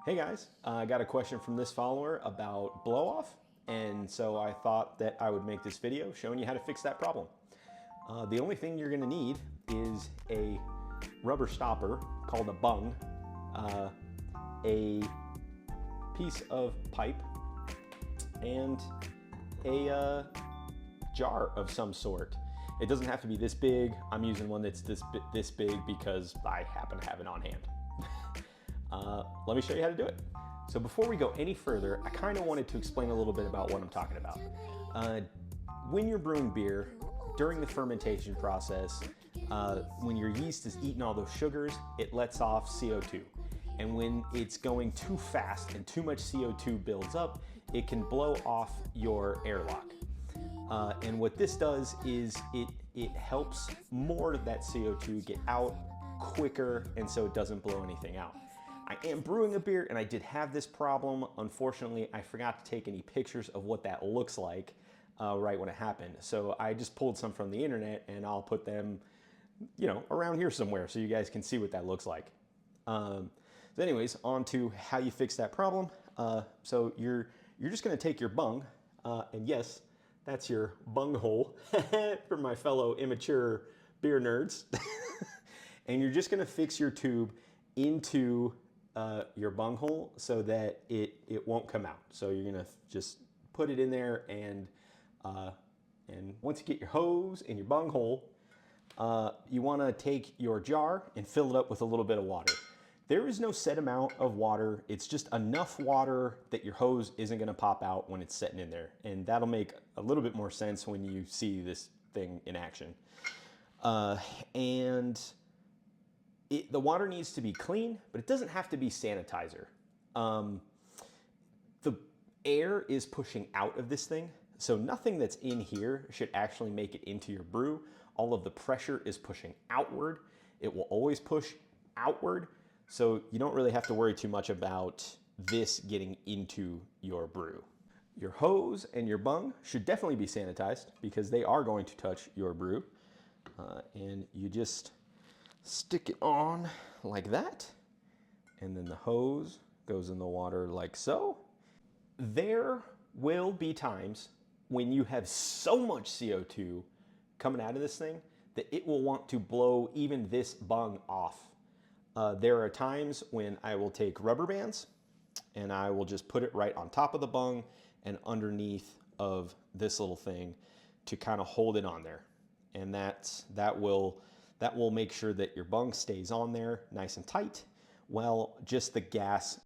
Hey guys, I got a question from this follower about blow off, and so I thought that I would make this video showing you how to fix that problem. The only thing you're gonna need is a rubber stopper called a bung, a piece of pipe, and a jar of some sort. It doesn't have to be this big. I'm using one that's this big because I happen to have it on hand. Let me show you how to do it. So before we go any further, I kind of wanted to explain a little bit about what I'm talking about. When you're brewing beer, during the fermentation process, when your yeast is eating all those sugars, it lets off CO2. And when it's going too fast and too much CO2 builds up, it can blow off your airlock. And what this does is it helps more of that CO2 get out quicker, and so it doesn't blow anything out. I am brewing a beer and I did have this problem. Unfortunately, I forgot to take any pictures of what that looks like right when it happened. So I just pulled some from the internet and I'll put them, around here somewhere so you guys can see what that looks like. So anyways, on to how you fix that problem. So you're just gonna take your bung, and yes, that's your bung hole for my fellow immature beer nerds. And you're just gonna fix your tube into your bung hole so that it won't come out. So you're gonna just put it in there, and once you get your hose in your bung hole, you wanna take your jar and fill it up with a little bit of water. There is no set amount of water. It's just enough water that your hose isn't gonna pop out when it's sitting in there. And that'll make a little bit more sense when you see this thing in action. The water needs to be clean, but it doesn't have to be sanitizer. The air is pushing out of this thing, so nothing that's in here should actually make it into your brew. All of the pressure is pushing outward. It will always push outward, so you don't really have to worry too much about this getting into your brew. Your hose and your bung should definitely be sanitized because they are going to touch your brew. And you just stick it on like that, and then the hose goes in the water like so. There will be times when you have so much CO2 coming out of this thing that it will want to blow even this bung off. There are times when I will take rubber bands and I will just put it right on top of the bung and underneath of this little thing to kind of hold it on there. And that will make sure that your bung stays on there nice and tight, while just the gas